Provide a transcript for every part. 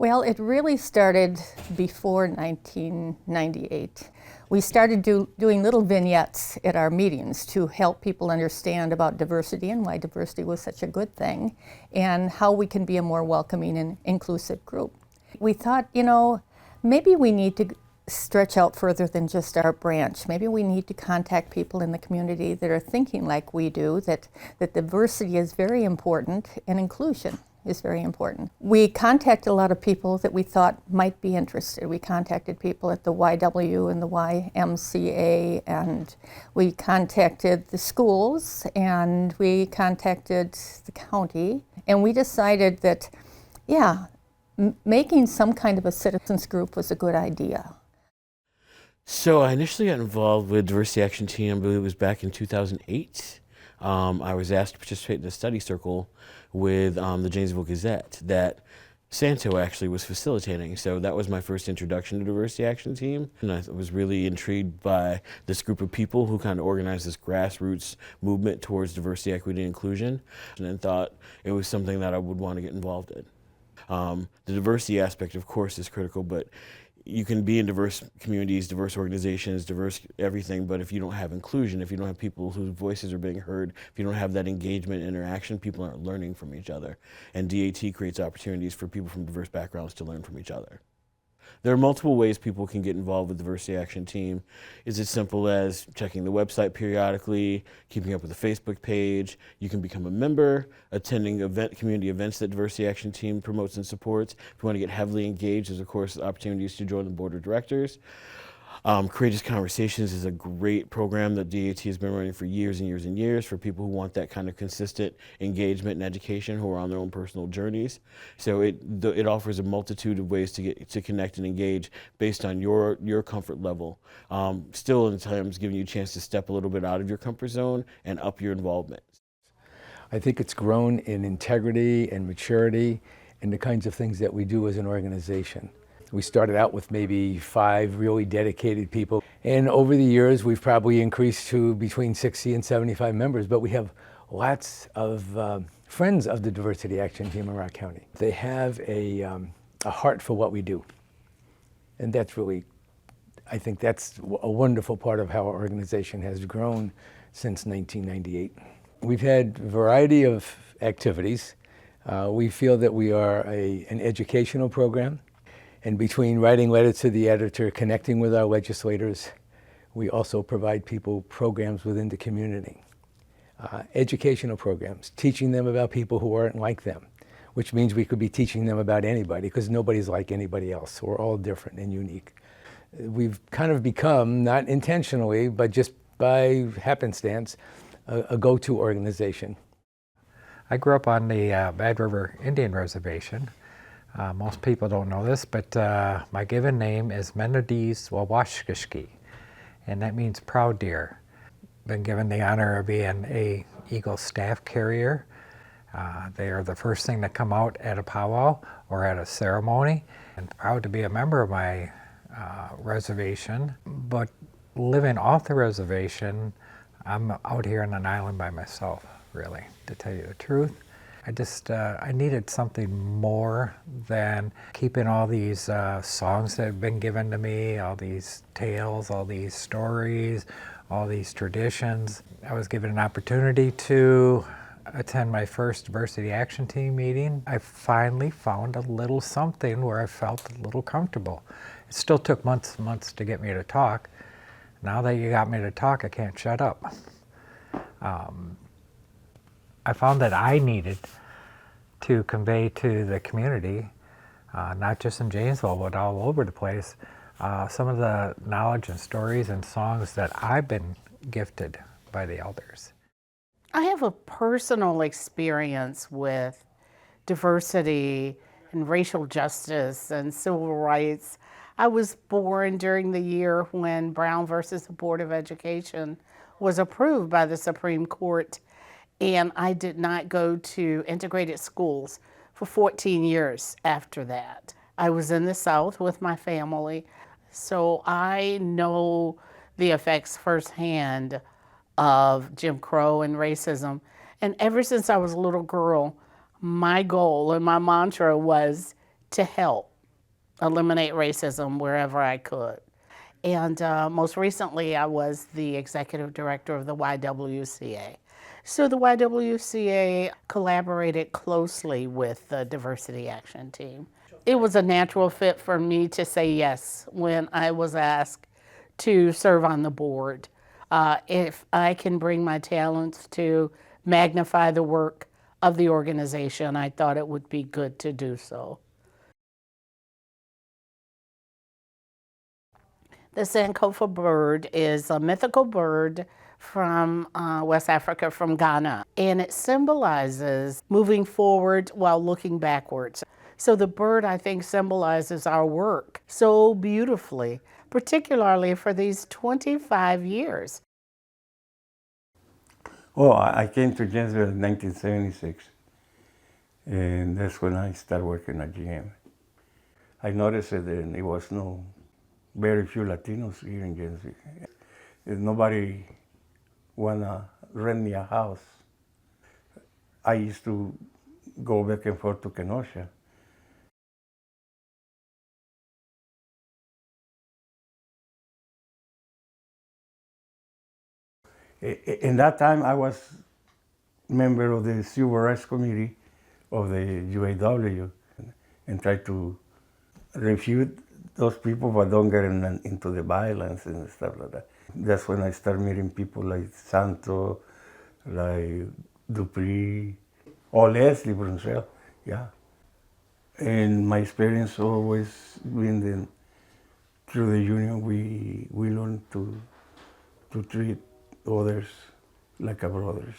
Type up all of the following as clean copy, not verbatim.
Well, it really started before 1998. We started doing little vignettes at our meetings to help people understand about diversity and why diversity was such a good thing and how we can be a more welcoming and inclusive group. We thought, maybe we need to stretch out further than just our branch. Maybe we need to contact people in the community that are thinking like we do, that diversity is very important and inclusion is very important. We contacted a lot of people that we thought might be interested. We contacted people at the YW and the YMCA, and we contacted the schools, and we contacted the county, and we decided that, making some kind of a citizens group was a good idea. So I initially got involved with Diversity Action Team, I believe it was back in 2008. I was asked to participate in a study circle with the Janesville Gazette that Santo actually was facilitating. So that was my first introduction to Diversity Action Team. And I was really intrigued by this group of people who kind of organized this grassroots movement towards diversity, equity, and inclusion, and then thought it was something that I would want to get involved in. The diversity aspect, of course, is critical, but you can be in diverse communities, diverse organizations, diverse everything, but if you don't have inclusion, if you don't have people whose voices are being heard, if you don't have that engagement and interaction, people aren't learning from each other. And DAT creates opportunities for people from diverse backgrounds to learn from each other. There are multiple ways people can get involved with Diversity Action Team. It's as simple as checking the website periodically, keeping up with the Facebook page. You can become a member, attending community events that Diversity Action Team promotes and supports. If you want to get heavily engaged, there's of course opportunities to join the board of directors. Courageous Conversations is a great program that DAT has been running for years and years and years for people who want that kind of consistent engagement and education, who are on their own personal journeys. So it offers a multitude of ways to connect and engage based on your comfort level. Still in times giving you a chance to step a little bit out of your comfort zone and up your involvement. I think it's grown in integrity and maturity and the kinds of things that we do as an organization. We started out with maybe 5 really dedicated people, and over the years we've probably increased to between 60 and 75 members, but we have lots of friends of the Diversity Action Team in Rock County. They have a heart for what we do, and that's really, I think that's a wonderful part of how our organization has grown since 1998. We've had a variety of activities. We feel that we are an educational program. And between writing letters to the editor, connecting with our legislators, we also provide people programs within the community. Educational programs, teaching them about people who aren't like them, which means we could be teaching them about anybody, because nobody's like anybody else. We're all different and unique. We've kind of become, not intentionally, but just by happenstance, a go-to organization. I grew up on the Bad River Indian Reservation. Most people don't know this, but my given name is Menadiz Wawashkishki, and that means proud deer. Been given the honor of being a Eagle staff carrier. They are the first thing to come out at a powwow or at a ceremony. And proud to be a member of my reservation, but living off the reservation, I'm out here on an island by myself, really, to tell you the truth. I needed something more than keeping all these songs that have been given to me, all these tales, all these stories, all these traditions. I was given an opportunity to attend my first Diversity Action Team meeting. I finally found a little something where I felt a little comfortable. It still took months and months to get me to talk. Now that you got me to talk, I can't shut up. I found that I needed to convey to the community, not just in Janesville, but all over the place, some of the knowledge and stories and songs that I've been gifted by the elders. I have a personal experience with diversity and racial justice and civil rights. I was born during the year when Brown versus the Board of Education was approved by the Supreme Court, and I did not go to integrated schools for 14 years after that. I was in the South with my family, so I know the effects firsthand of Jim Crow and racism. And ever since I was a little girl, my goal and my mantra was to help. eliminate racism wherever I could. And most recently, I was the executive director of the YWCA. So the YWCA collaborated closely with the Diversity Action Team. It was a natural fit for me to say yes when I was asked to serve on the board. If I can bring my talents to magnify the work of the organization, I thought it would be good to do so. The Sankofa bird is a mythical bird from West Africa, from Ghana, and it symbolizes moving forward while looking backwards. So the bird, I think, symbolizes our work so beautifully, particularly for these 25 years. Well, I came to Janesville in 1976, and that's when I started working at GM. I noticed that there was very few Latinos here in Janesville. Nobody wanna rent me a house. I used to go back and forth to Kenosha. In that time, I was member of the Civil Rights Committee of the UAW and tried to refute those people, but don't get into the violence and stuff like that. That's when I started meeting people like Santo, like Dupree, or Leslie Brunsell, yeah. And my experience always been that through the union, we learn to treat others like our brothers.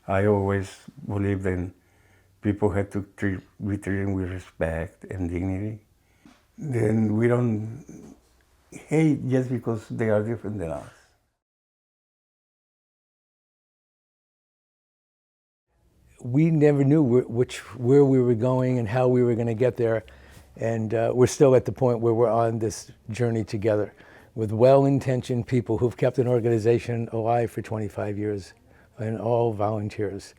I always believed that people had to be treated with respect and dignity. Then we don't hate just because they are different than us. We never knew where we were going and how we were going to get there. And we're still at the point where we're on this journey together with well-intentioned people who've kept an organization alive for 25 years and all volunteers.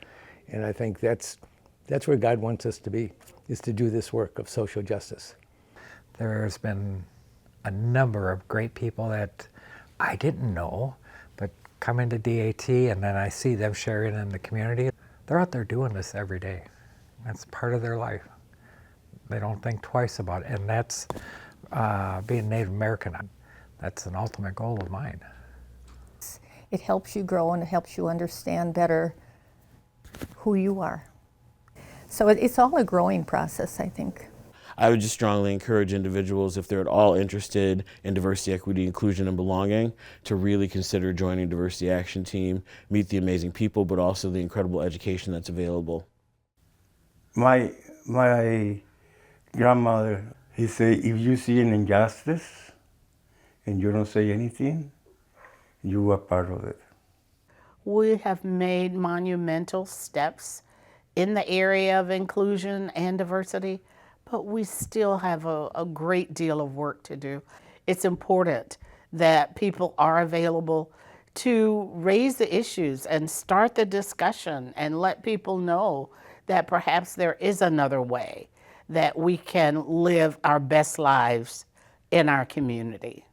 And I think that's where God wants us to be, is to do this work of social justice. There's been a number of great people that I didn't know, but come into DAT and then I see them sharing in the community. They're out there doing this every day. That's part of their life. They don't think twice about it, and that's being Native American. That's an ultimate goal of mine. It helps you grow and it helps you understand better who you are. So it's all a growing process, I think. I would just strongly encourage individuals, if they're at all interested in diversity, equity, inclusion, and belonging, to really consider joining Diversity Action Team, meet the amazing people, but also the incredible education that's available. My grandmother, he said, if you see an injustice and you don't say anything, you are part of it. We have made monumental steps in the area of inclusion and diversity, but we still have a great deal of work to do. It's important that people are available to raise the issues and start the discussion and let people know that perhaps there is another way that we can live our best lives in our community.